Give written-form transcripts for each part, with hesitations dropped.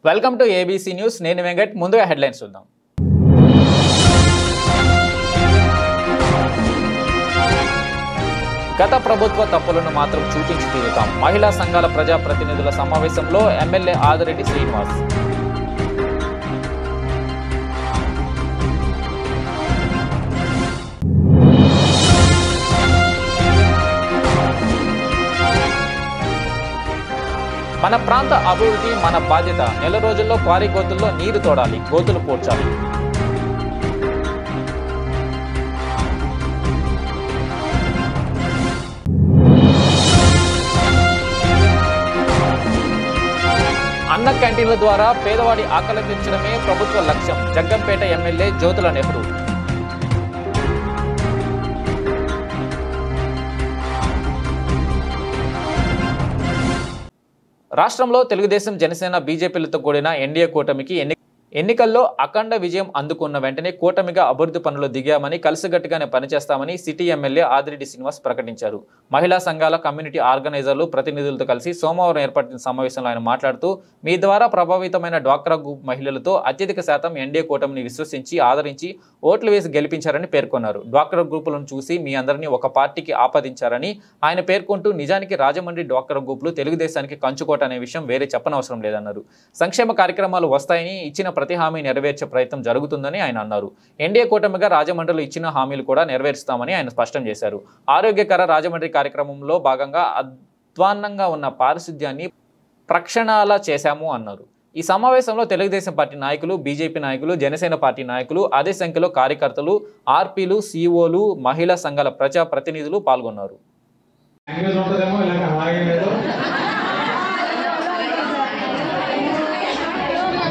Welcome to ABC news. నేను వెంకట్. ముందుగా headlines చూద్దాం. గత ప్రభుత్వ తప్పులను మాత్రం చూపించి తీరుతాం. మహిళా సంఘాల ప్రజాప్రతినిధుల సమావేశంలో ఎమ్మెల్యే ఆదిరెడ్డి శ్రీనివాస్. మన ప్రాంత అభివృద్ధి మన బాధ్యత. నెల రోజుల్లో క్వారీ గోతుల్లో నీరు తోడాలి, గోతులు పూడ్చాలి. అన్న క్యాంటీన్ల ద్వారా పేదవాడి ఆకలి తీర్చడమే ప్రభుత్వ లక్ష్యం. జగ్గంపేట ఎమ్మెల్యే జ్యోతుల నెహ్రూ. రాష్ట్రంలో తెలుగుదేశం, జనసేన, బీజేపీలతో కూడిన ఎన్డీఏ కూటమికి ఎన్నికల్లో అఖండ విజయం అందుకున్న వెంటనే కూటమిగా అభివృద్ధి పనులు దిగామని, కలిసికట్టుగానే పనిచేస్తామని సిటీ ఎమ్మెల్యే ఆదిరెడ్డి శ్రీనివాస్ ప్రకటించారు. మహిళా సంఘాల, కమ్యూనిటీ ఆర్గనైజర్లు, ప్రతినిధులతో కలిసి సోమవారం ఏర్పడిన సమావేశంలో ఆయన మాట్లాడుతూ, మీ ద్వారా ప్రభావితమైన డ్వాక్రా గ్రూప్ మహిళలతో అత్యధిక శాతం ఎన్డీఏ కూటమిని విశ్వసించి, ఆదరించి ఓట్లు వేసి గెలిపించారని పేర్కొన్నారు. డ్వాక్రా గ్రూపులను చూసి మీ అందరినీ ఒక పార్టీకి ఆపాదించారని ఆయన పేర్కొంటూ, నిజానికి రాజమండ్రి డ్వాక్రా గ్రూపులు తెలుగుదేశానికి కంచుకోట అనే విషయం వేరే చెప్పనవసరం లేదన్నారు. సంక్షేమ కార్యక్రమాలు వస్తాయని, ఇచ్చిన ప్రతి హామీ నెరవేర్చే ప్రయత్నం జరుగుతుందని ఆయన అన్నారు. ఎన్డీఏ కూటమిగా రాజమండ్రిలో ఇచ్చిన హామీలు కూడా నెరవేరుస్తామని ఆయన స్పష్టం చేశారు. ఆరోగ్యకర రాజమండ్రి కార్యక్రమంలో భాగంగా అధ్వాన్నంగా ఉన్న పారిశుద్ధ్యాన్ని ప్రక్షాళన చేశాము అన్నారు. ఈ సమావేశంలో తెలుగుదేశం పార్టీ నాయకులు, బీజేపీ నాయకులు, జనసేన పార్టీ నాయకులు, అదే సంఖ్యలో కార్యకర్తలు, ఆర్పీలు, సీఓలు, మహిళా సంఘాల ప్రజా ప్రతినిధులు పాల్గొన్నారు.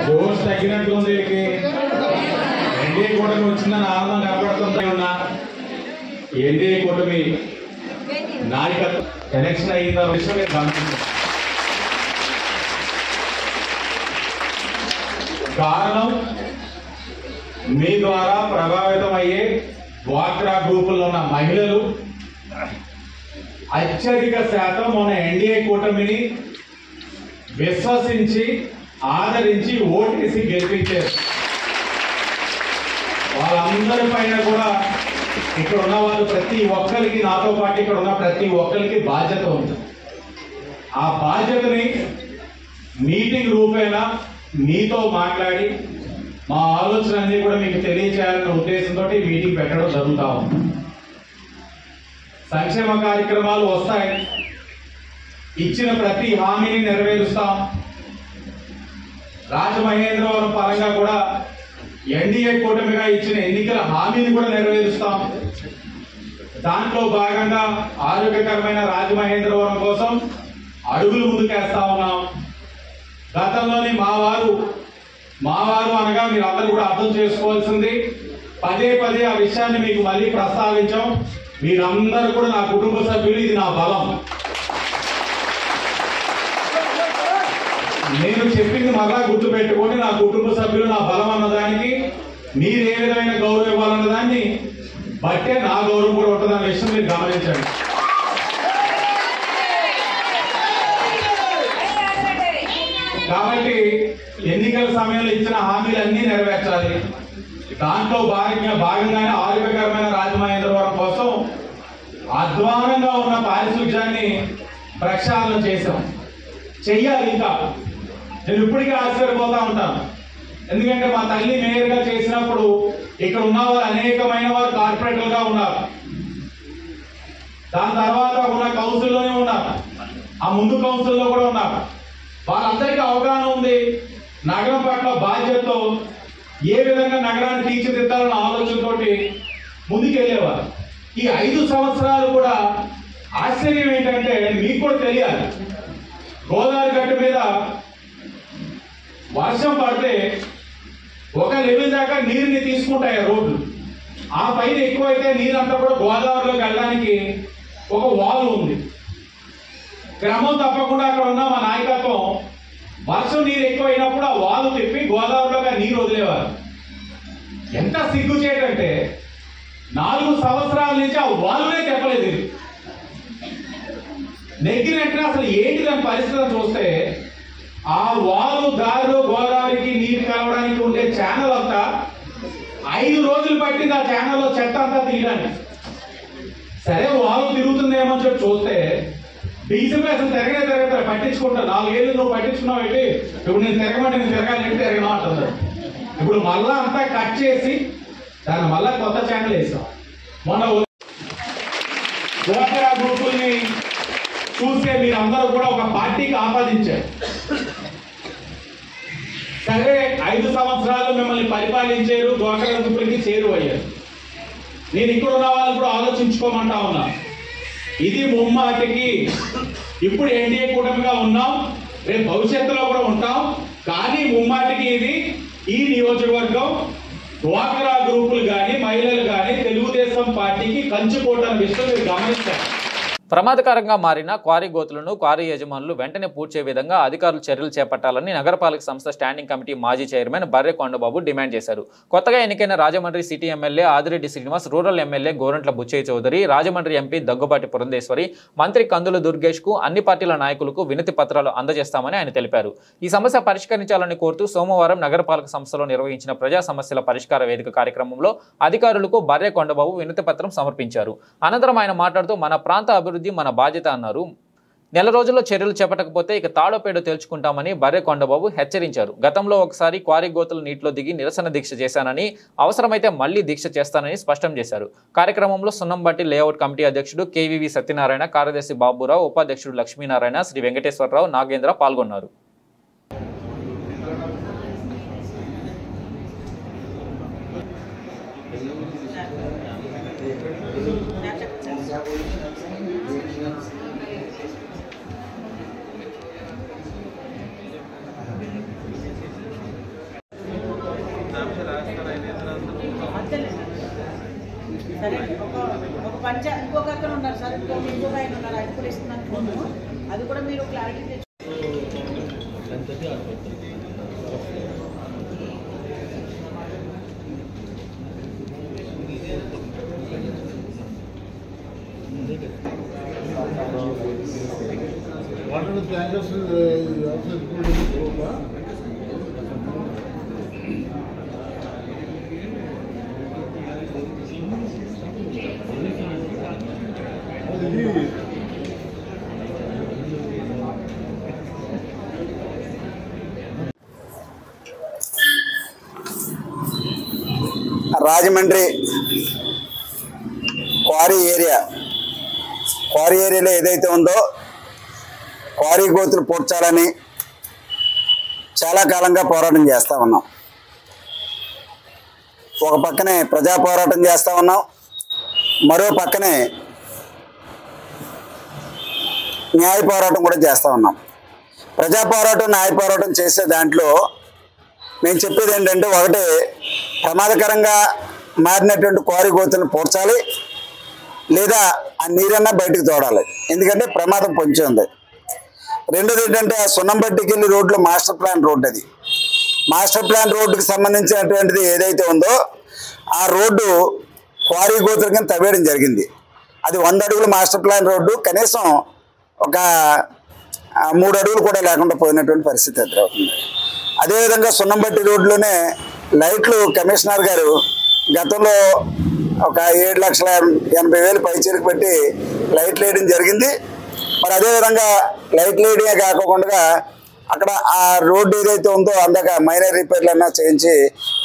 జోష్ తగ్గినట్టుంది. ఎన్డీఏ కూటమి వచ్చిందని ఆనందం కనపడుతుంది. ఉన్న ఎన్డీఏ కూటమి నాయకత్వం ఎలక్షన్ అయిన విషయం నేను గమనించాను. కారణం, మీ ద్వారా ప్రభావితం అయ్యే డ్వాక్రా గ్రూపుల్లో ఉన్న మహిళలు అత్యధిక శాతం మన ఎన్డీఏ కూటమిని విశ్వసించి, ఆదరించి, ఓటేసి గెలిపించారు. వాళ్ళందరి పైన కూడా ఇక్కడ ఉన్న వాళ్ళు ప్రతి ఒక్కరికి, నాతో పాటు ఇక్కడ ఉన్న ప్రతి ఒక్కరికి బాధ్యత ఉంది. ఆ బాధ్యతని మీటింగ్ రూపేణా మీతో మాట్లాడి మా ఆలోచన అన్ని కూడా మీకు తెలియచేయాలన్న ఉద్దేశంతో మీటింగ్ పెట్టడం జరుగుతూ ఉంది. సంక్షేమ కార్యక్రమాలు వస్తాయి, ఇచ్చిన ప్రతి హామీని నెరవేరుస్తాం. రాజమహేంద్రవరం పరంగా కూడా ఎన్డీఏ కూటమిగా ఇచ్చిన ఎన్నికల హామీని కూడా నెరవేరుస్తాం. దాంట్లో భాగంగా ఆరోగ్యకరమైన రాజమహేంద్రవరం కోసం అడుగులు ముందుకేస్తా ఉన్నాం. గతంలోని మావారు అనగా మీరు అందరూ కూడా అర్థం చేసుకోవాల్సింది, పదే పదే ఆ విషయాన్ని మీకు మళ్ళీ ప్రస్తావించాం. మీరందరూ కూడా నా కుటుంబ సభ్యులు, ఇది నా బలం. నేను చెప్పింది మరలా గుర్తు పెట్టుకొని, నా కుటుంబ సభ్యులు నా బలం అన్నదానికి మీరు ఏ విధమైన గౌరవం ఇవ్వాలన్న దాన్ని బట్టే నా గౌరవం కూడా ఉంటుందన్న విషయం మీరు గమనించండి. కాబట్టి ఎన్నికల సమయంలో ఇచ్చిన హామీలన్నీ నెరవేర్చాలి. దాంట్లో భాగంగానే ఆరోగ్యకరమైన రాజమహేంద్రవరం కోసం అధ్వానంగా ఉన్న పారిశుధ్యాన్ని ప్రక్షాళన చేశాం. చెయ్యాలి. ఇంకా నేను ఇప్పటికీ ఆశ్చర్యపోతా ఉంటాను. ఎందుకంటే మా తల్లి మేయర్గా చేసినప్పుడు ఇక్కడ ఉన్న వారు అనేకమైన వారు కార్పొరేటర్లుగా ఉన్నారు. దాని తర్వాత ఉన్న కౌన్సిల్లోనే ఉన్నారు, ఆ ముందు కౌన్సిల్లో కూడా ఉన్నారు. వాళ్ళందరికీ అవగాహన ఉంది. నగరం పట్ల బాధ్యతతో ఏ విధంగా నగరాన్ని తీర్చిదిద్దాలన్న ఆలోచనతో ముందుకెళ్ళేవారు. ఈ 5 సంవత్సరాలు కూడా ఆశ్చర్యం ఏంటంటే, మీకు కూడా తెలియాలి, గోదావరి గట్టు మీద వర్షం పడితే ఒక లెవెల్ దాకా నీరుని తీసుకుంటాయి రోడ్లు. ఆ పైన ఎక్కువైతే నీరంతా కూడా గోదావరిలోకి వెళ్ళడానికి ఒక వాల్ ఉంది. క్రమం తప్పకుండా అక్కడ ఉన్న మా నాయకత్వం వర్షం నీరు ఎక్కువైనప్పుడు ఆ వాలు తిప్పి గోదావరిలోకి నీరు వదిలేవారు. ఎంత సిగ్గు చేయటంటే 4 సంవత్సరాల నుంచి ఆ వాలునే తెప్పలేదు. నెగ్గినట్టుగా అసలు ఏంటి దాని పరిస్థితి చూస్తే ఆ వాలు దారిలో గోదావరికి నీరు కలవడానికి ఉండే ఛానల్ అంతా 5 రోజులు పట్టింది ఆ ఛానల్లో చెత్త అంతా తీయడానికి. సరే వాలు తిరుగుతుందేమో అని చెప్పి చూస్తే డీసీపీ అసలు తిరగలేదు పట్టించుకుంటా. 4 ఏళ్ళు నువ్వు పట్టించుకున్నావు ఏంటి, ఇప్పుడు నేను తిరగమంటే నేను తిరగాలంటే తిరగను అంటున్నాడు. ఇప్పుడు మళ్ళా అంతా కట్ చేసి దాన్ని మళ్ళా కొత్త ఛానల్ వేసాం. మొన్న డ్వాక్రా గ్రూపుల్ని చూస్తే మీరందరూ కూడా ఒక పార్టీకి ఆపాదించారు. సరే 5 సంవత్సరాలు మిమ్మల్ని పరిపాలించారు, డ్వాక్రా గ్రూపులకి చేరువయ్యారు. నేను ఇక్కడ ఉన్న వాళ్ళు కూడా ఆలోచించుకోమంటా ఉన్నా. ఇది ముమ్మాటికి ఇప్పుడు ఎన్డీఏ కూటమిగా ఉన్నాం, రేపు భవిష్యత్తులో కూడా ఉంటాం. కానీ ముమ్మాటికి ఇది ఈ నియోజకవర్గం డ్వాక్రా గ్రూపులు కానీ మహిళలు కానీ తెలుగుదేశం పార్టీకి కంచుకోట అనే విషయం మీరు గమనించారు. ప్రమాదకరంగా మారిన క్వారీ గోతులను క్వారీ యజమానులు వెంటనే పూడ్చే విధంగా అధికారులు చర్యలు చేపట్టాలని నగరపాలక సంస్థ స్టాండింగ్ కమిటీ మాజీ చైర్మన్ బర్రె కొండబాబు డిమాండ్ చేశారు. కొత్తగా ఎన్నికైన Rajahmundry city MLA Adireddy Srinivas, rural MLA Gorantla Butchaiah Chowdary, Rajahmundry MP Daggubati Purandeswari, మంత్రి కందుల దుర్గేష్ కు అన్ని పార్టీల నాయకులకు వినతి పత్రాలు అందజేస్తామని ఆయన తెలిపారు. ఈ సమస్య పరిష్కరించాలని కోరుతూ సోమవారం నగరపాలక సంస్థలో నిర్వహించిన ప్రజా సమస్యల పరిష్కార వేదిక కార్యక్రమంలో అధికారులకు బర్రె కొండబాబు వినతి పత్రం సమర్పించారు. అనంతరం ఆయన మాట్లాడుతూ మన ప్రాంత అభివృద్ధి మన బాధ్యత అన్నారు. నెల రోజుల్లో చర్యలు చేపట్టకపోతే ఇక తాళోపేడు తేల్చుకుంటామని బర్రె కొండబాబు హెచ్చరించారు. గతంలో ఒకసారి క్వారీ గోతులు నీటిలో దిగి నిరసన దీక్ష చేశానని, అవసరమైతే మళ్లీ దీక్ష చేస్తానని స్పష్టం చేశారు. కార్యక్రమంలో సున్నంబట్టి లేఅవుట్ కమిటీ అధ్యక్షుడు కేవీవి సత్యనారాయణ, కార్యదర్శి బాబురావు, ఉపాధ్యక్షుడు లక్ష్మీనారాయణ, శ్రీ వెంకటేశ్వరరావు, నాగేంద్ర పాల్గొన్నారు. సరే ఒక పంచాయతీ ఇంకొక అక్కడ ఉన్నారు సార్, ఇంకొక ఆయన ఉన్నారు, అది కూడా ఇస్తున్నాను. అది కూడా మీరు క్లారిటీ తెచ్చు. వాటర్ ట్యాంకర్స్ రాజమండ్రి క్వారీ ఏరియాలో ఏదైతే ఉందో క్వారీ గోతులు పూడ్చాలని చాలా కాలంగా పోరాటం చేస్తూ ఉన్నాం. ఒక పక్కనే ప్రజా పోరాటం చేస్తూ ఉన్నాం, మరో పక్కనే న్యాయ పోరాటం కూడా చేస్తూ ఉన్నాం. ప్రజా పోరాటం, న్యాయ పోరాటం చేసే దాంట్లో మేము చెప్పేది ఏంటంటే, ఒకటి ప్రమాదకరంగా మారినటువంటి క్వారీ గోతులను పూడ్చాలి, లేదా ఆ నీరన్నా బయటకు తోడాలి, ఎందుకంటే ప్రమాదం పొంచి ఉంది. రెండోది ఏంటంటే, ఆ సున్నంబట్టికి వెళ్ళి రోడ్లో మాస్టర్ ప్లాన్ రోడ్డు, అది మాస్టర్ ప్లాన్ రోడ్డుకి సంబంధించినటువంటిది ఏదైతే ఉందో ఆ రోడ్డు క్వారీ గోతుల కింద తవ్వేయడం జరిగింది. అది 100 అడుగుల మాస్టర్ ప్లాన్ రోడ్డు, కనీసం ఒక 3 అడుగులు కూడా లేకుండా పోయినటువంటి పరిస్థితి ఎదురవుతుంది. అదేవిధంగా సున్నంబట్టి రోడ్లోనే లైట్లు కమిషనర్ గారు గతంలో ఒక 7,80,000 పైచీలకు పెట్టి లైట్లు వేయడం జరిగింది. మరి అదేవిధంగా లైట్లు వేయడమే కాకుండా అక్కడ ఆ రోడ్డు ఏదైతే ఉందో అందాక మైనర్ రిపేర్లు అన్నా చేయించి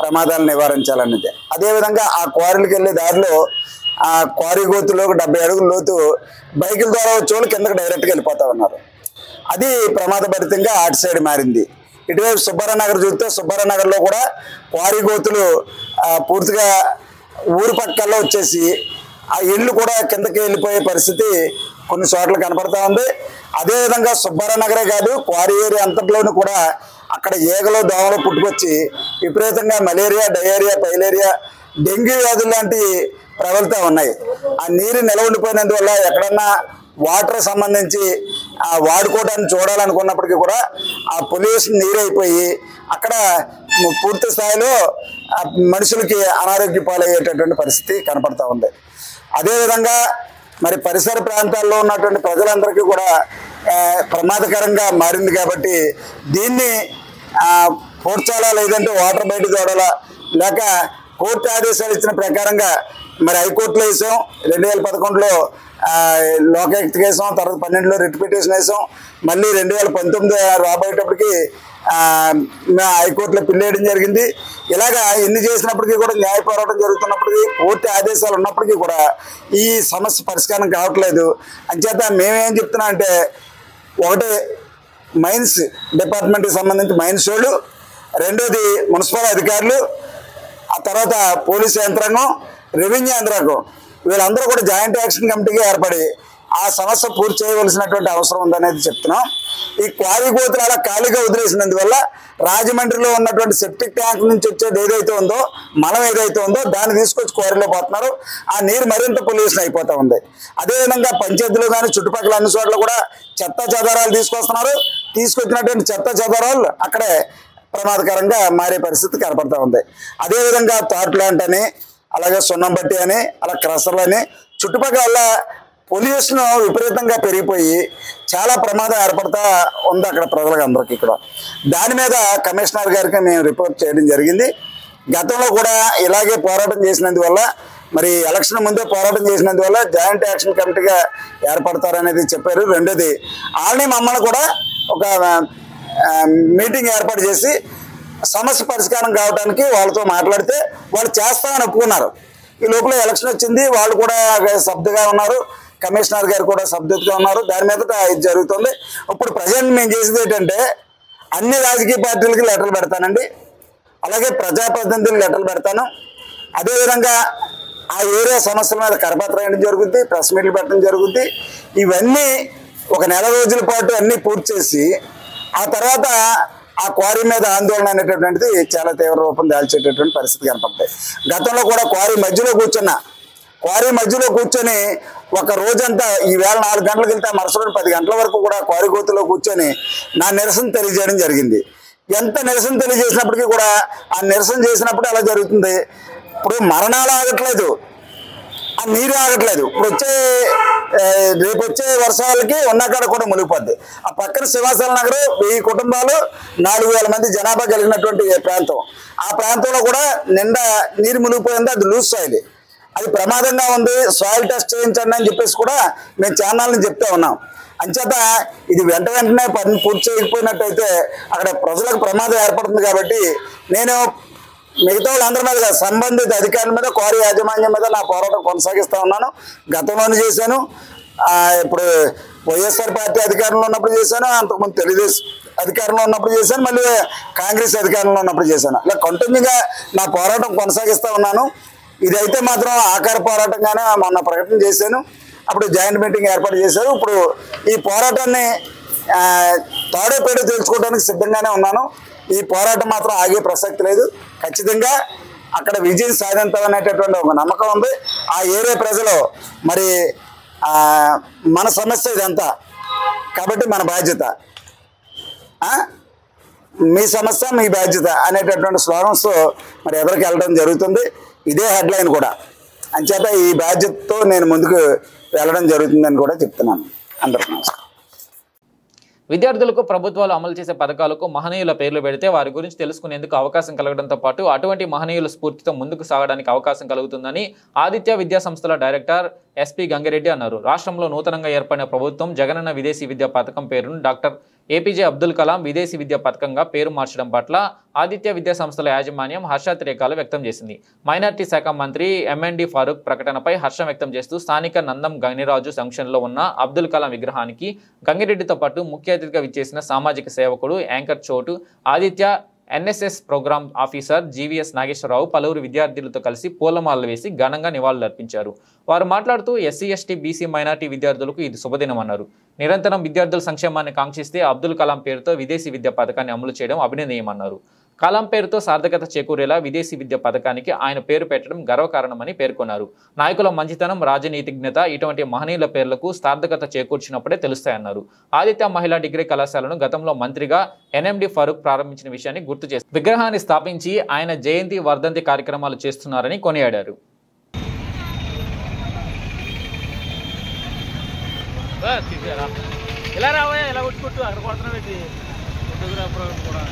ప్రమాదాలు నివారించాలన్నది. అదేవిధంగా ఆ క్వారీలకు వెళ్ళే దారిలో ఆ క్వారీ గోతులో 70 అడుగుల లోతు బైకుల ద్వారా వచ్చేవాళ్ళు కిందకి డైరెక్ట్గా వెళ్ళిపోతూ ఉన్నారు. అది ప్రమాదభరితంగా అటు సైడ్ మారింది. ఇటువైపు సుబ్బారావు నగర్ చూస్తే సుబ్బారావు నగర్లో కూడా క్వారీ గోతులు పూర్తిగా ఊరు పక్కల్లో వచ్చేసి ఆ ఇళ్ళు కూడా కిందకి వెళ్ళిపోయే పరిస్థితి కొన్ని చోట్ల కనపడతా ఉంది. అదేవిధంగా సుబ్బారావు నగరే కాదు, క్వారీ ఏరియా అంతట్లోనూ కూడా అక్కడ ఈగలు దోమలు పుట్టుకొచ్చి విపరీతంగా మలేరియా, డయేరియా, పైలేరియా, డెంగ్యూ వ్యాధులు లాంటివి ప్రబలుతూ ఉన్నాయి. ఆ నీరు నిలవ ఉండిపోయినందువల్ల ఎక్కడన్నా వాటర్ సంబంధించి వాడుకోవడానికి చూడాలనుకున్నప్పటికీ కూడా ఆ పొల్యూషన్ నీరైపోయి అక్కడ పూర్తి స్థాయిలో మనుషులకి అనారోగ్య పాలయ్యేటటువంటి పరిస్థితి కనపడతా ఉంది. అదేవిధంగా మరి పరిసర ప్రాంతాల్లో ఉన్నటువంటి ప్రజలందరికీ కూడా ప్రమాదకరంగా మారింది కాబట్టి దీన్ని పూడ్చాలా, లేదంటే వాటర్ బయట తోడాలా, లేక కోర్టు ఆదేశాలు ఇచ్చిన ప్రకారంగా మరి హైకోర్టులో వేసాం, 2011లో లోకాయుక్త వేసాం, తర్వాత 12లో రిట్ పిటిషన్ వేసాం, మళ్ళీ 2019 రాబోయేటప్పటికి హైకోర్టులో పిల్లేయడం జరిగింది. ఇలాగా ఎన్ని చేసినప్పటికీ కూడా న్యాయ పోరాటం జరుగుతున్నప్పటికీ, కోర్టు ఆదేశాలు ఉన్నప్పటికీ కూడా ఈ సమస్య పరిష్కారం కావట్లేదు. అంచేత మేమేం చెప్తున్నాం అంటే, ఒకటి మైన్స్ డిపార్ట్మెంట్కి సంబంధించి మైన్స్ వాళ్ళు, రెండోది మున్సిపల్ అధికారులు, ఆ తర్వాత పోలీసు యంత్రాంగం, రెవెన్యూ యంత్రాంగం, వీళ్ళందరూ కూడా జాయింట్ యాక్షన్ కమిటీగా ఏర్పడి ఆ సమస్య పూర్తి చేయవలసినటువంటి అవసరం ఉందనేది చెప్తున్నాం. ఈ క్వారీ గోతులు అలా ఖాళీగా వదిలేసినందువల్ల రాజమండ్రిలో ఉన్నటువంటి సెప్టిక్ ట్యాంక్ నుంచి వచ్చేది ఏదైతే ఉందో, మలం ఏదైతే ఉందో దాన్ని తీసుకొచ్చి క్వారీలో పోతున్నారు. ఆ నీరు మరింత పొల్యూషన్ అయిపోతూ ఉంది. అదేవిధంగా పంచాయతీలో కానీ చుట్టుపక్కల అన్ని చోట్ల కూడా చెత్త చెదారాలు తీసుకొస్తున్నారు. తీసుకొచ్చినటువంటి చెత్త చెదారాలు అక్కడే ప్రమాదకరంగా మారే పరిస్థితి కనపడతా ఉంది. అదేవిధంగా థార్ ప్లాంట్ అని, అలాగే సున్నం బట్టి అని, అలా క్రషర్లు అని చుట్టుపక్కల పొల్యూషన్ విపరీతంగా పెరిగిపోయి చాలా ప్రమాదం ఏర్పడతా ఉంది అక్కడ ప్రజలందరికీ కూడా. దాని మీద కమిషనర్ గారికి మేము రిపోర్ట్ చేయడం జరిగింది. గతంలో కూడా ఇలాగే పోరాటం చేసినందువల్ల, మరి ఎలక్షన్ ముందే పోరాటం చేసినందువల్ల జాయింట్ యాక్షన్ కమిటీగా ఏర్పడతారనేది చెప్పారు. రెండోది ఆల్రెడీ మమ్మల్ని కూడా ఒక మీటింగ్ ఏర్పాటు చేసి సమస్య పరిష్కారం కావడానికి వాళ్ళతో మాట్లాడితే వాళ్ళు చేస్తామని ఒప్పుకున్నారు. ఈ లోపల ఎలక్షన్ వచ్చింది, వాళ్ళు కూడా సబ్దుగా ఉన్నారు, కమిషనర్ గారు కూడా సబ్దుగా ఉన్నారు. దాని మీద ఇది జరుగుతుంది. ఇప్పుడు ప్రజెంట్ మేము చేసేది ఏంటంటే, అన్ని రాజకీయ పార్టీలకి లెటర్లు పెడతానండి, అలాగే ప్రజాప్రతినిధులు లెటర్లు పెడతాను. అదేవిధంగా ఆ ఏరియా సమస్యల మీద కరపత్రం వేయడం జరుగుద్ది, ప్రెస్ మీట్లు పెట్టడం జరుగుద్ది. ఇవన్నీ ఒక నెల రోజుల పాటు అన్నీ పూర్తి చేసి ఆ తర్వాత ఆ క్వారీ మీద ఆందోళన అనేటటువంటిది చాలా తీవ్ర రూపం దాల్చేటటువంటి పరిస్థితి కనపడతాయి. గతంలో కూడా క్వారీ మధ్యలో కూర్చొని ఒక రోజంతా, ఈవేళ 4 గంటలకు వెళ్తే మరుసటి 10 గంటల వరకు కూడా క్వారీ గోతులో కూర్చొని నా నిరసన తెలియజేయడం జరిగింది. ఎంత నిరసన తెలియజేసినప్పటికీ కూడా ఆ నిరసన చేసినప్పుడు అలా జరుగుతుంది. ఇప్పుడు మరణాలు ఆగట్లేదు, ఆ నీరు ఆగట్లేదు. ఇప్పుడు రేపు వచ్చే వర్షాలకి ఉన్నకాడ కూడా మునిగిపోద్ది. ఆ పక్కన శ్రీవాసల నగర్ 1000 కుటుంబాలు, 4000 మంది జనాభా కలిగినటువంటి ప్రాంతం. ఆ ప్రాంతంలో కూడా నిండా నీరు మునిగిపోయింది. అది లూజ్ సాయిల్, అది ప్రమాదంగా ఉంది, సాయిల్ టెస్ట్ చేయించండి అని చెప్పేసి కూడా మేము ఛానల్ నుంచి చెప్తా ఉన్నాం. అంచేత ఇది వెంటనే పని పూర్తి చేయకపోయినట్టయితే అక్కడ ప్రజలకు ప్రమాదం ఏర్పడుతుంది. కాబట్టి నేను మిగతా వాళ్ళందరి మీద, సంబంధిత అధికారుల మీద, క్వారీ యాజమాన్యం మీద నా పోరాటం కొనసాగిస్తూ ఉన్నాను. గతంలోనే చేశాను, ఇప్పుడు వైఎస్ఆర్ పార్టీ అధికారంలో ఉన్నప్పుడు చేశాను, అంతకుముందు తెలుగుదేశం అధికారంలో ఉన్నప్పుడు చేశాను, మళ్ళీ కాంగ్రెస్ అధికారంలో ఉన్నప్పుడు చేశాను. ఇలా కంటిన్యూగా నా పోరాటం కొనసాగిస్తూ ఉన్నాను. ఇదైతే మాత్రం ఆఖరి పోరాటంగానే మొన్న ప్రకటన చేశాను. అప్పుడు జాయింట్ మీటింగ్ ఏర్పాటు చేశారు. ఇప్పుడు ఈ పోరాటాన్ని తాడో పేడో తెలుసుకోవడానికి సిద్ధంగానే ఉన్నాను. ఈ పోరాటం మాత్రం ఆగే ప్రసక్తి లేదు. ఖచ్చితంగా అక్కడ విజయం సాధించాలనేటటువంటి ఒక నమ్మకం ఉంది. ఆ ఏరియా ప్రజలు మరి మన సమస్య ఇదంతా కాబట్టి మన బాధ్యత, మీ సమస్య మీ బాధ్యత అనేటటువంటి స్లోగన్స్ మరి ఎదురుకి వెళ్ళడం జరుగుతుంది. ఇదే హెడ్లైన్ కూడా. అంచేత ఈ బాధ్యతతో నేను ముందుకు వెళ్ళడం జరుగుతుందని కూడా చెప్తున్నాను. అందరికీ నమస్కారం. విద్యార్థులకు ప్రభుత్వాలు అమలు చేసే పథకాలకు మహనీయుల పేర్లు పెడితే వారి గురించి తెలుసుకునేందుకు అవకాశం కలగడంతో పాటు అటువంటి మహనీయుల స్ఫూర్తితో ముందుకు సాగడానికి అవకాశం కలుగుతుందని ఆదిత్య విద్యా సంస్థల డైరెక్టర్ ఎస్పీ గంగిరెడ్డి అన్నారు. రాష్ట్రంలో నూతనంగా ఏర్పడిన ప్రభుత్వం జగనన్న విదేశీ విద్యా పథకం పేరును డాక్టర్ ఏపీజే అబ్దుల్ కలాం విదేశీ విద్యా పథకంగా పేరు మార్చడం పట్ల ఆదిత్య విద్యా సంస్థల యాజమాన్యం హర్షాతిరేకాలు వ్యక్తం చేసింది. మైనార్టీ శాఖ మంత్రి ఎంఎన్డి ఫారూక్ ప్రకటనపై హర్షం వ్యక్తం చేస్తూ స్థానిక నందం గనిరాజు జంక్షన్లో ఉన్న అబ్దుల్ కలాం విగ్రహానికి గంగిరెడ్డితో పాటు ముఖ్య అతిథిగా విచ్చేసిన సామాజిక సేవకుడు యాంకర్ చోటు Aditya NSS programme officer GVS Nageswararao పలువురు విద్యార్థులతో కలిసి పూలమాలలు వేసి ఘనంగా నివాళులర్పించారు. వారు మాట్లాడుతూ ఎస్సీ ఎస్టీ బీసీ మైనార్టీ విద్యార్థులకు ఇది శుభదినమన్నారు. నిరంతరం విద్యార్థుల సంక్షేమాన్ని కాంక్షిస్తే అబ్దుల్ కలాం పేరుతో విదేశీ విద్యా పథకాన్ని అమలు చేయడం అభినందనీయమన్నారు. కలాం పేరుతో సార్థకత చేకూరేలా విదేశీ విద్యా పథకానికి ఆయన పేరు పెట్టడం గర్వకారణమని పేర్కొన్నారు. నాయకుల మంచితనం, రాజనీతిజ్ఞత ఇటువంటి మహనీయుల పేర్లకు సార్థకత చేకూర్చినప్పుడే తెలుస్తాయన్నారు. ఆదిత్య మహిళా డిగ్రీ కళాశాలను గతంలో మంత్రిగా ఎన్ఎండి ఫారూక్ ప్రారంభించిన విషయాన్ని గుర్తు చేశారు. విగ్రహాన్ని స్థాపించి ఆయన జయంతి వర్ధంతి కార్యక్రమాలు చేస్తున్నారని కొనియాడారు. ఇలా రావా ఇలా కొట్టుకుంటూ అక్కడ కొడుతున్నా పెట్టి ఫోటోగ్రాఫర్ కూడా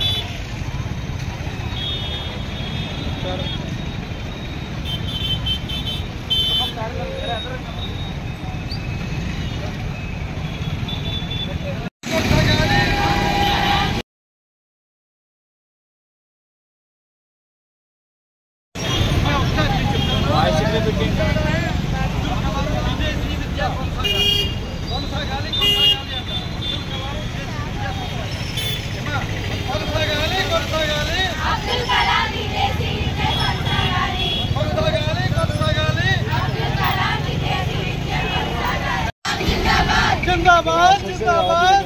जिंदाबाद जिंदाबाद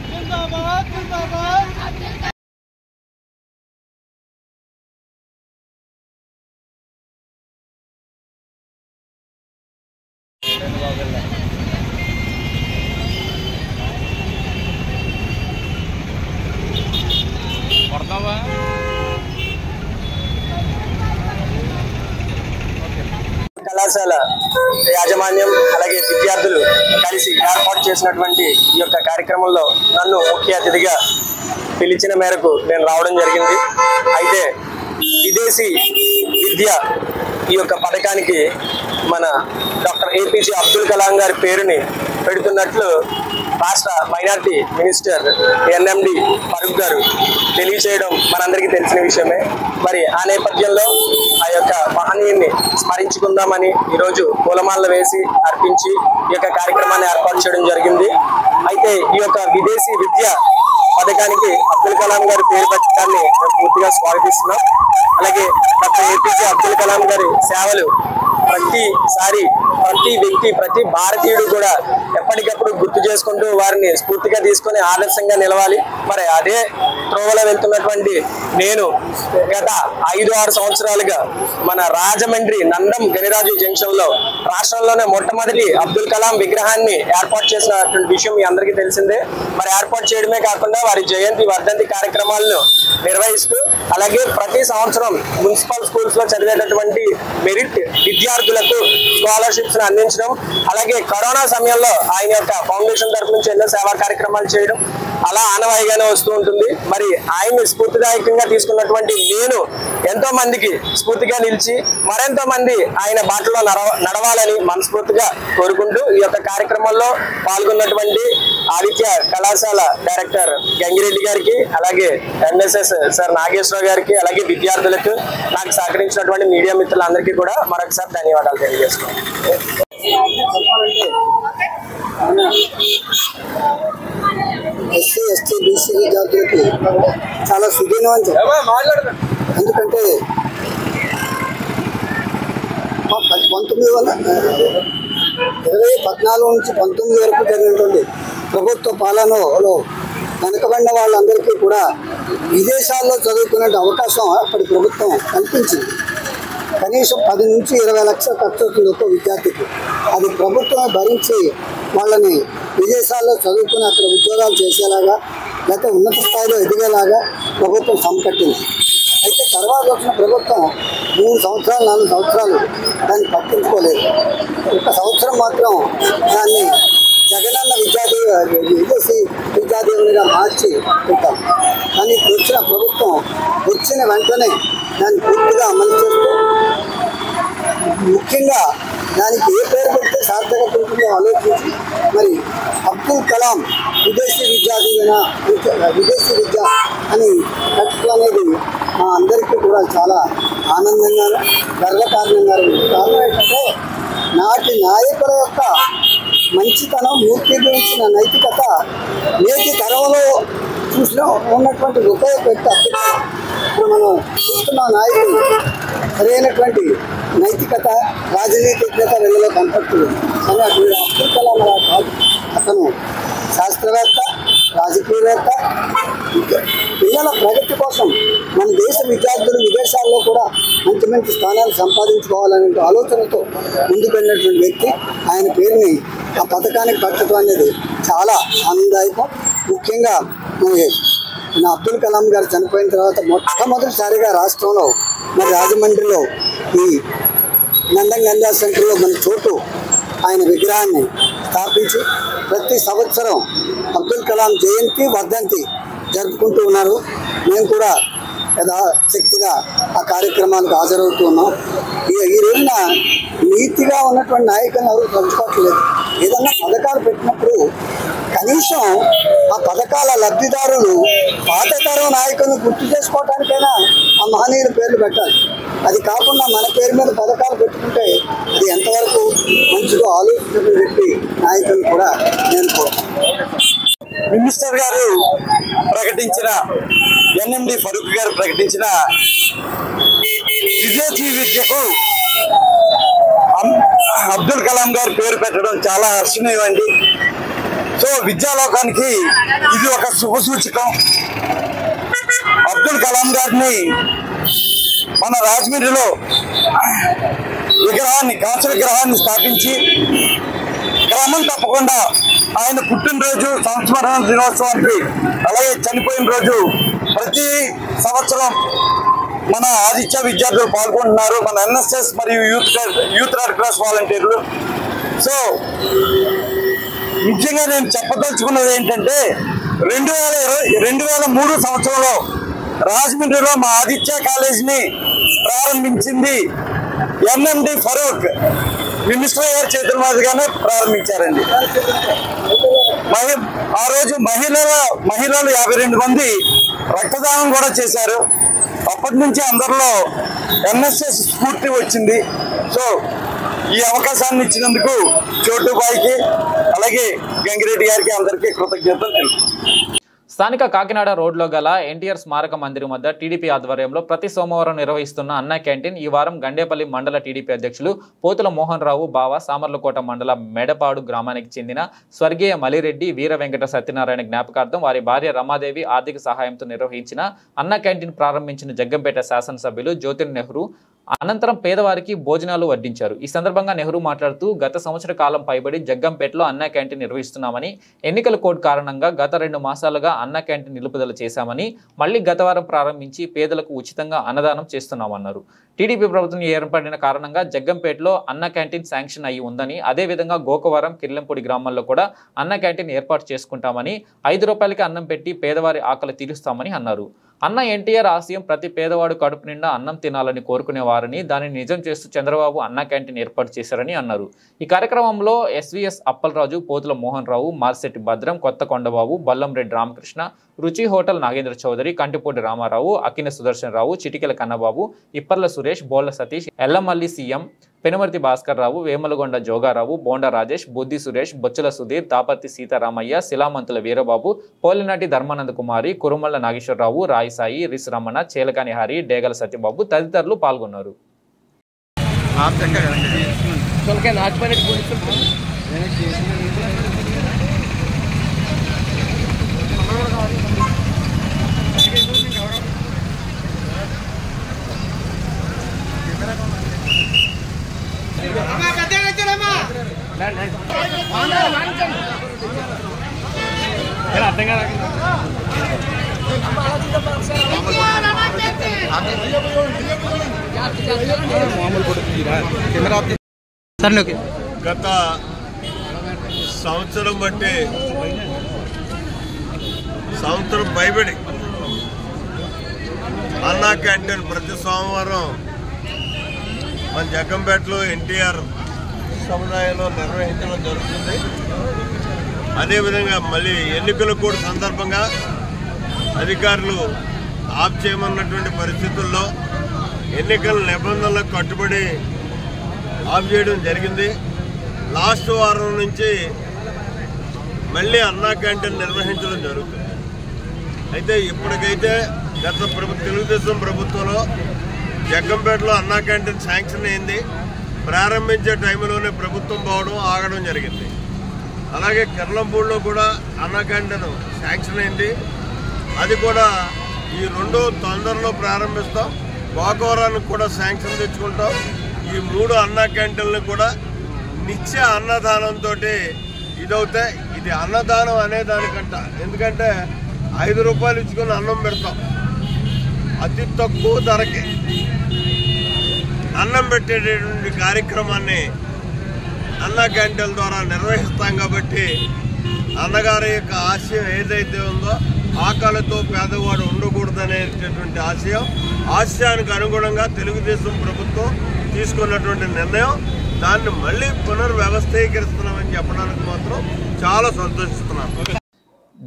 जिंदाबाद जिंदाबाद కళాశాల యాజమాన్యం అలాగే విద్యార్థులు కలిసి ఏర్పాటు చేసినటువంటి ఈ యొక్క కార్యక్రమంలో నన్ను ముఖ్య అతిథిగా పిలిచిన మేరకు నేను రావడం జరిగింది. అయితే విదేశీ విద్య ఈ యొక్క పథకానికి మన డాక్టర్ ఏపీజే అబ్దుల్ కలాం గారి పేరుని పెడుతున్నట్లు రాష్ట్ర మైనారిటీ మినిస్టర్ ఎన్ఎండి ఫరూక్ గారు తెలియచేయడం మనందరికీ తెలిసిన విషయమే. మరి ఆ నేపథ్యంలో ఆ యొక్క మహనీయుని స్మరించుకుందామని ఈరోజు పూలమాలలు వేసి అర్పించి ఈ యొక్క కార్యక్రమాన్ని ఏర్పాటు చేయడం జరిగింది. అయితే ఈ యొక్క విదేశీ విద్య పథకానికి అబ్దుల్ కలాం గారి పేరు పెట్టడాన్ని మేము పూర్తిగా స్వాగతిస్తున్నాం. అలాగే డాక్టర్ ఏపీజే అబ్దుల్ కలాం గారి సేవలు ప్రతిసారి ప్రతి వ్యక్తి ప్రతి భారతీయుడు కూడా ఎప్పటికప్పుడు గుర్తు చేసుకుంటూ వారిని స్ఫూర్తిగా తీసుకొని ఆదర్శంగా నిలవాలి. మరి అదే త్రోవలో వెళ్తున్నటువంటి నేను గత 5-6 సంవత్సరాలుగా మన రాజమండ్రి నందం గనిరాజు జంక్షన్ లో రాష్ట్రంలోనే మొట్టమొదటి అబ్దుల్ కలాం విగ్రహాన్ని ఏర్పాటు చేసినటువంటి విషయం మీ అందరికీ తెలిసిందే. మరి ఏర్పాటు చేయడమే కాకుండా వారి జయంతి వర్ధంతి కార్యక్రమాలను నిర్వహిస్తూ అలాగే ప్రతి సంవత్సరం మున్సిపల్ స్కూల్స్ లో చదివేటటువంటి మెరిట్ విద్యార్థులకు స్కాలర్షిప్స్ అందించడం, అలాగే కరోనా సమయంలో ఆయన యొక్క ఫౌండేషన్ తరఫు నుంచి ఎన్నో సేవా కార్యక్రమాలు చేయడం అలా ఆనవాయిగానే వస్తూ ఉంటుంది. మరి ఆయన్ని స్ఫూర్తిదాయకంగా తీసుకున్నటువంటి నేను ఎంతో మందికి స్ఫూర్తిగా నిలిచి మరెంతో మంది ఆయన బాటలో నడవాలని మనస్ఫూర్తిగా కోరుకుంటూ ఈ యొక్క కార్యక్రమంలో పాల్గొన్నటువంటి ఆదిత్య కళాశాల డైరెక్టర్ గంగిరెడ్డి గారికి, అలాగే ఎన్ఎస్ఎస్ సార్ నాగేశ్వరరావు గారికి, అలాగే విద్యార్థులకు నాకు సహకరించినటువంటి మీడియా మిత్రులందరికీ కూడా మరొకసారి ధన్యవాదాలు తెలియజేస్తున్నాను. ఎస్సీ ఎస్టీ బీసీ విద్యార్థులకి చాలా సుదీనం అని చెప్పారు. ఎందుకంటే 2014 నుంచి 19 వరకు జరిగినటువంటి ప్రభుత్వ పాలనలో వెనకబడిన వాళ్ళందరికీ కూడా విదేశాల్లో చదువుకునే అవకాశం అప్పటి ప్రభుత్వం కల్పించింది. కనీసం 10 నుంచి 20 లక్షలు ఖర్చు అవుతుంది ఒక్కో విద్యార్థికి. అది ప్రభుత్వమే భరించి వాళ్ళని విదేశాల్లో చదువుకుని అక్కడ ఉద్యోగాలు చేసేలాగా లేకపోతే ఉన్నత స్థాయిలో ఎదిగేలాగా ప్రభుత్వం సమకట్టింది. అయితే తర్వాత వచ్చిన ప్రభుత్వం 3 సంవత్సరాలు 4 సంవత్సరాలు దాన్ని పట్టించుకోలేదు. 1 సంవత్సరం మాత్రం దాన్ని జగనన్న విదేశీ విద్యాదేవునిగా మార్చి పెట్టారు. కానీ ఇప్పుడు వచ్చిన ప్రభుత్వం వచ్చిన వెంటనే దాన్ని పూర్తిగా అమలు చేస్తూ ముఖ్యంగా దానికి ఏ పేరు పెడితే సార్థకత ఉంటుందో ఆలోచించి మరి అబ్దుల్ కలాం విదేశీ విదేశీ విద్య అని పెట్టడం అనేది మా అందరికీ కూడా చాలా ఆనందంగా గర్వకారణంగా ఉంది. కారణం ఏంటంటే నాటి నాయకుల యొక్క మంచితనం మూర్తిభవించిన నైతికత నేటి తరంలో చూసిన ఉన్నటువంటి ఉపయోగపెట్టి అబ్దుల్ కలాం ఇప్పుడు మనం చూస్తున్న నాయకులు సరైనటువంటి నైతికత రాజనీతిజ్ఞత వీళ్ళలో కనపడుతుంది. కానీ అటువంటి అబ్దుల్ కలాం అలా కాదు. అతను శాస్త్రవేత్త, రాజకీయవేత్త, పిల్లల ప్రగతి కోసం మన దేశ విద్యార్థులు విదేశాల్లో కూడా మంచి మంచి స్థానాలు సంపాదించుకోవాలనే ఆలోచనతో ముందుకెళ్ళినటువంటి వ్యక్తి. ఆయన పేరుని ఆ పథకానికి పెట్టడం అనేది చాలా ఆనందదాయకం. ముఖ్యంగా నా అబ్దుల్ కలాం గారు చనిపోయిన తర్వాత మొట్టమొదటిసారిగా రాష్ట్రంలో మరి రాజమండ్రిలో ఈ నందం గంజా సెంటర్లో మన చోటు ఆయన విగ్రహాన్ని స్థాపించి ప్రతి సంవత్సరం అబ్దుల్ కలాం జయంతి వర్ధంతి జరుపుకుంటూ ఉన్నారు. మేము కూడా యథాశక్తిగా ఆ కార్యక్రమాలకు హాజరవుతూ ఉన్నాం. ఈ రోజున నీతిగా ఉన్నటువంటి నాయకులను ఎవరు పంచుకోవట్లేదు. ఏదన్నా పథకాలు పెట్టినప్పుడు కనీసం ఆ పథకాల లబ్ధిదారులు పాత తరం నాయకులను గుర్తు చేసుకోవడానికైనా ఆ మహనీయుల పేర్లు పెట్టాలి. అది కాకుండా మన పేరు మీద పథకాలు పెట్టుకుంటే అది ఎంతవరకు మంచిగా ఆలోచించని చెప్పి నాయకులను కూడా నేను కోరుతున్నాను. మినిస్టర్ గారు ప్రకటించిన ఎన్ఎండి ఫరూక్ గారు ప్రకటించిన విదేశీ విద్యకు అబ్దుల్ కలాం గారు పేరు పెట్టడం చాలా హర్షణీయమండి. సో విద్యాలోకానికి ఇది ఒక శుభ సూచకం. అబ్దుల్ కలాం గారిని మన రాజమండ్రిలో కాంస్య విగ్రహాన్ని స్థాపించి క్రమం తప్పకుండా ఆయన పుట్టినరోజు సంస్మరణ దినోత్సవానికి అలాగే చనిపోయిన రోజు ప్రతి సంవత్సరం మన ఆదిత్య విద్యార్థులు పాల్గొంటున్నారు. మన ఎన్ఎస్ఎస్ మరియు యూత్ రెడ్ క్రాస్ వాలంటీర్లు. సో ముఖ్యంగా నేను చెప్పదలుచుకున్నది ఏంటంటే 2003 సంవత్సరంలో రాజమండ్రిలో మా ఆదిత్య కాలేజీని ప్రారంభించింది ఎన్ఎండి ఫరూక్ మినిస్టర్ గారి చేతుల మీదుగానే ప్రారంభించారండి. ఆ రోజు మహిళలు 52 మంది రక్తదానం కూడా చేశారు. అప్పటి నుంచి అందరిలో ఎన్ఎస్ఎస్ స్ఫూర్తి వచ్చింది. సో ఈ అవకాశాన్ని ఇచ్చినందుకు చోటుబాయికి అలాగే గంగిరెడ్డి గారికి అందరికీ కృతజ్ఞతలు తెలుపుతున్నాను. స్థానిక కాకినాడ రోడ్లో గల ఎన్టీఆర్ స్మారక మందిరం వద్ద టీడీపీ ఆధ్వర్యంలో ప్రతి సోమవారం నిర్వహిస్తున్న అన్నా క్యాంటీన్ ఈ వారం గండేపల్లి మండల టీడీపీ అధ్యక్షులు పోతుల మోహన్ రావు బావ సామర్లకోట మండల మెడపాడు గ్రామానికి చెందిన స్వర్గీయ మలిరెడ్డి వీర వెంకట సత్యనారాయణ జ్ఞాపకార్థం వారి భార్య రమాదేవి ఆర్థిక సహాయంతో నిర్వహించిన అన్నా క్యాంటీన్ ప్రారంభించిన జగ్గంపేట శాసనసభ్యులు జ్యోతిర్ నెహ్రూ అనంతరం పేదవారికి భోజనాలు వడ్డించారు. ఈ సందర్భంగా నెహ్రూ మాట్లాడుతూ గత సంవత్సర కాలం పైబడి జగ్గంపేటలో అన్నా క్యాంటీన్ నిర్వహిస్తున్నామని, ఎన్నికల కోడ్ కారణంగా గత 2 మాసాలుగా అన్నా క్యాంటీన్ నిలుపుదల చేశామని, మళ్లీ గత వారం ప్రారంభించి పేదలకు ఉచితంగా అన్నదానం చేస్తున్నామన్నారు. టీడీపీ ప్రభుత్వం ఏర్పడిన కారణంగా జగ్గంపేటలో అన్నా క్యాంటీన్ శాంక్షన్ అయ్యి ఉందని, అదేవిధంగా గోకవరం కిర్లంపూడి గ్రామాల్లో కూడా అన్నా క్యాంటీన్ ఏర్పాటు చేసుకుంటామని, 5 రూపాయలకి అన్నం పెట్టి పేదవారి ఆకలి తీరుస్తామని అన్నారు. అన్న ఎన్టీఆర్ ఆశయం ప్రతి పేదవాడు కడుపు నిండా అన్నం తినాలని కోరుకునేవారని, దానిని నిజం చేస్తూ చంద్రబాబు అన్నా క్యాంటీన్ ఏర్పాటు చేశారని అన్నారు. ఈ కార్యక్రమంలో ఎస్వీఎస్ అప్పలరాజు, పోతుల మోహన్ రావు, మార్సెట్టి భద్రం, కొత్త కొండబాబు, బల్లంరెడ్డి రామకృష్ణ, రుచి హోటల్ నాగేంద్ర చౌదరి, కంటిపూడి రామారావు, అకిన సుదర్శన్ రావు, చిటికెల కన్నబాబు, ఇప్పర్ల సురేష్, బోళ్ల సతీష్, ఎల్లమల్లి సీఎం, పెనుమర్తి భాస్కర్ రావు, వేమలగొండ జోగారావు, బోండా రాజేష్, బుద్ధి సురేష్, బొచ్చల సుధీర్, తాపర్తి సీతారామయ్య, శిలామంతుల వీరబాబు, పోలినాటి ధర్మానంద కుమారి, కురుమల్ల నాగేశ్వరరావు, రాయిసాయి, రిస్ రమణ, చేలకాని హరి, డేగల సత్యబాబు తదితరులు పాల్గొన్నారు. గత సంవత్సరం బట్టి సంవత్సరం పైబడి అన్నా క్యాంటీన్ ప్రతి సోమవారం మన జగ్గంపేటలో ఎన్టీఆర్ సముదాయంలో నిర్వహించడం జరుగుతుంది. అదేవిధంగా మళ్ళీ ఎన్నికల కోడ్ సందర్భంగా అధికారులు ఆఫ్ చేయమన్నటువంటి పరిస్థితుల్లో ఎన్నికల నిబంధనలకు కట్టుబడి ఆఫ్ చేయడం జరిగింది. లాస్ట్ వారం నుంచి మళ్ళీ అన్నా క్యాంటీన్ నిర్వహించడం జరుగుతుంది. అయితే ఇప్పటికైతే గత తెలుగుదేశం ప్రభుత్వంలో జగ్గంపేటలో అన్నా క్యాంటీన్ శాంక్షన్ అయింది. ప్రారంభించే టైంలోనే ప్రభుత్వం పోవడం ఆగడం జరిగింది. అలాగే కిర్లంపూడిలో కూడా అన్నా క్యాంటీన్ శాంక్షన్ అయింది. అది కూడా ఈ 2 తొందరలో ప్రారంభిస్తాం. గోకవరానికి కూడా శాంక్షన్ తెచ్చుకుంటాం. ఈ 3 అన్నా క్యాంటీన్లు కూడా నిత్య అన్నదానంతో ఇదవుతాయి. ఇది అన్నదానం అనేదానికంట, ఎందుకంటే 5 రూపాయలు ఇచ్చుకొని అన్నం పెడతాం. అతి తక్కువ ధరకి అన్నం పెట్టేటటువంటి కార్యక్రమాన్ని అన్న క్యాంటీన్ల ద్వారా నిర్వహిస్తాం కాబట్టి అన్నగారి యొక్క ఆశయం ఏదైతే ఉందో ఆకలితో పేదవాడు ఉండకూడదనేటటువంటి ఆశయానికి అనుగుణంగా తెలుగుదేశం ప్రభుత్వం తీసుకున్నటువంటి నిర్ణయం, దాన్ని మళ్ళీ పునర్వ్యవస్థీకరిస్తున్నామని చెప్పడానికి మాత్రం చాలా సంతోషిస్తున్నాం.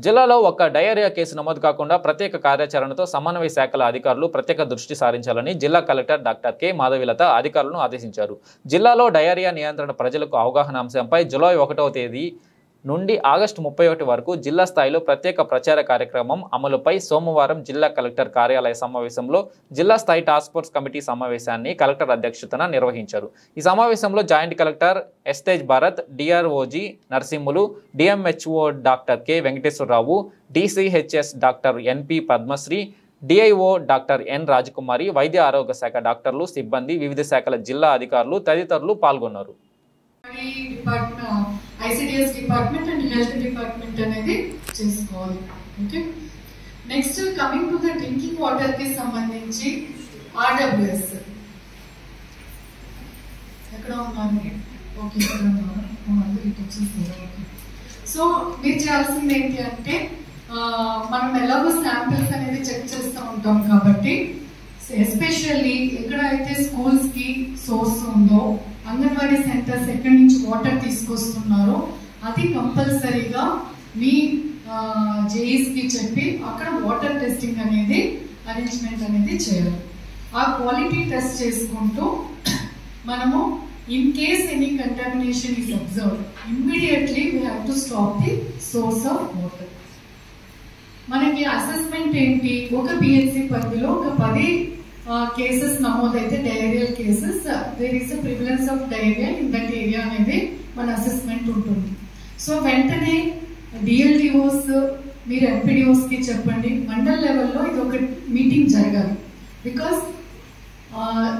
జిల్లాలో ఒక్క డయేరియా కేసు నమోదు కాకుండా ప్రత్యేక కార్యాచరణతో సమన్వయ శాఖల అధికారులు ప్రత్యేక దృష్టి సారించాలని జిల్లా కలెక్టర్ డాక్టర్ కె మాధవిలత అధికారులను ఆదేశించారు. జిల్లాలో డయేరియా నియంత్రణ ప్రజలకు అవగాహన అంశంపై జూలై 1వ తేదీ నుండి ఆగస్టు 31 వరకు జిల్లా స్థాయిలో ప్రత్యేక ప్రచార కార్యక్రమం అమలుపై సోమవారం జిల్లా కలెక్టర్ కార్యాలయ సమావేశంలో జిల్లా స్థాయి టాస్క్ ఫోర్స్ కమిటీ సమావేశాన్ని కలెక్టర్ అధ్యక్షతన నిర్వహించారు. ఈ సమావేశంలో జాయింట్ కలెక్టర్ ఎస్తేజ్ భారత్, డిఆర్ఓజీ Narasimhulu, DMHO doctor K Venkateswararao, DCHS doctor NP Padmasri, DIO doctor N Rajakumari, వైద్య ఆరోగ్య శాఖ డాక్టర్లు, సిబ్బంది, వివిధ శాఖల జిల్లా అధికారులు తదితరులు పాల్గొన్నారు. ICDS department and health department అనేది చేసుకోవాలి. Okay, next coming to the drinking water కి సంబంధించి RWS ఎక్కడ ఉన్నారు? ఓకే, ఇక్కడ ఉన్నారు. సో మీరు చేయాల్సింది ఏంటి అంటే మనం ఎలాగో శాంపిల్స్ అనేది చెక్ చేస్తూ ఉంటాం కాబట్టి ఎస్పెషల్లీ ఎక్కడైతే స్కూల్స్ కి సోర్స్ ఉందో, అంగన్వాడీ సెంటర్స్ ఎక్కడి నుంచి వాటర్ తీసుకొస్తున్నారో అది కంపల్సరీగా మీ జేఈస్ కి చెప్పి అక్కడ వాటర్ టెస్టింగ్ అనేది అరేంజ్మెంట్ అనేది చేయాలి. ఆ క్వాలిటీ టెస్ట్ చేసుకుంటూ మనము in case any contamination is observed immediately we have to stop the source of water. మనకి అసెస్మెంట్ ఏంటి? ఒక పిహెచ్సి పరిధిలో ఒక 10 కేసెస్ నమోదైతే diarrhoeal cases, there is a prevalence of diarrhoea in that area అనేది మన అసెస్మెంట్ ఉంటుంది. సో వెంటనే డిఎల్డిఓస్ మీరు ఎంపీడీఓస్ కి చెప్పండి, మండల్ లెవెల్లో ఇది ఒక మీటింగ్ జరగాలి. బికాస్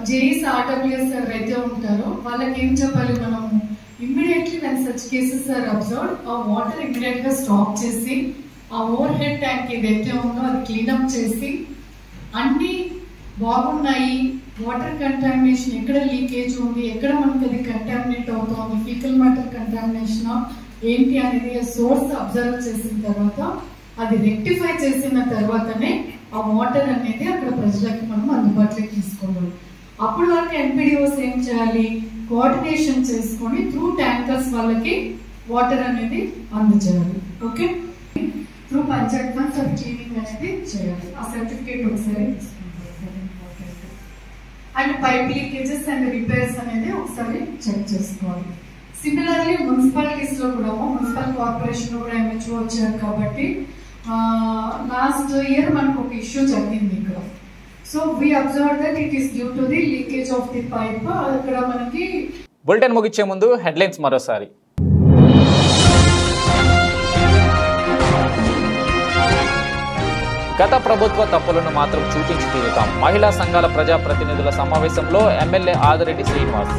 జేఈస్ ఆర్డబ్ల్యూఎస్ ఎవరైతే ఉంటారో వాళ్ళకి ఏం చెప్పాలి మనము? Immediately when such cases are observed ఆ వాటర్ ఇమ్మీడియట్ గా స్టాప్ చేసి ఆ ఓవర్ హెడ్ ట్యాంక్ ఏదైతే ఉందో అది క్లీనప్ చేసి అన్ని బాగున్నాయి, వాటర్ కంటామినేషన్ ఎక్కడ లీకేజ్ ఉంది, ఎక్కడ మనకి అది కంటామినేట్ అవుతుంది, ఫీకల్ మ్యాటర్ కంటామినేషన్ ఏంటి అనేది సోర్స్ అబ్జర్వ్ చేసిన తర్వాత అది రెక్టిఫై చేసిన తర్వాతనే ఆ వాటర్ అనేది అక్కడ ప్రజలకి మనం అందుబాటులోకి తీసుకోవాలి. అప్పటి వరకు ఎంపీడీఓస్ ఏం చేయాలి? కోఆర్డినేషన్ చేసుకొని త్రూ ట్యాంకర్స్ వాళ్ళకి వాటర్ అనేది అందజేయాలి. ఓకే, త్రూ పంచాయత్ ఫండ్స్ అది క్లీనింగ్ అనేది చేయాలి. ఆ సర్టిఫికేట్ ఒకసారి and pipe leakages and repairs అనేది ఒకసారి చెక్ చేసుకోవాలి. సిమిలర్లీ మున్సిపాలిటీస్ లో కూడా మున్సిపల్ కార్పొరేషన్ లో కూడా ఎంహెచ్ఓ వచ్చారు కాబట్టి లాస్ట్ ఇయర్ మనకు ఒక ఇష్యూ జరిగింది ఇక్కడ. So we observe that it is due to the leakage of the pipe. అక్కడ మనకి బులెటిన్ ముగించే ముందు హెడ్లైన్స్ మరోసారి. గత ప్రభుత్వ తప్పులను మాత్రం చూపించి తీరుతాం. మహిళా సంఘాల ప్రజాప్రతినిధుల సమావేశంలో ఎమ్మెల్యే ఆదిరెడ్డి శ్రీనివాస్.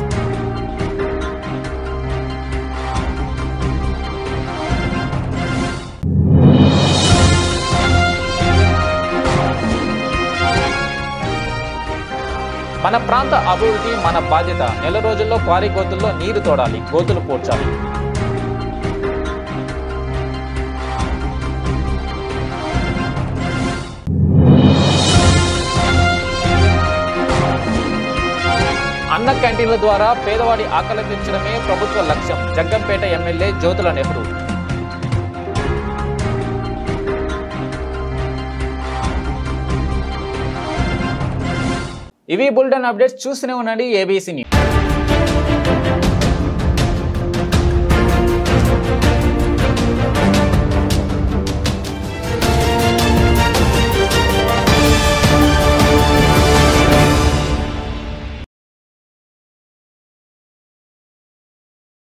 మన ప్రాంత అభివృద్ధి మన బాధ్యత. నెల రోజుల్లో క్వారీ గోతుల్లో నీరు తోడాలి, గోతులు పూడ్చాలి. అన్న క్యాంటీన్ల ద్వారా పేదవాడి ఆకలి తీర్చడమే ప్రభుత్వ లక్ష్యం. జగ్గంపేట ఎమ్మెల్యే జ్యోతుల నెహ్రూ. ఇవి బులెటిన్ అప్డేట్స్. చూస్తూనే ఉండండి ఏబీసీ న్యూస్.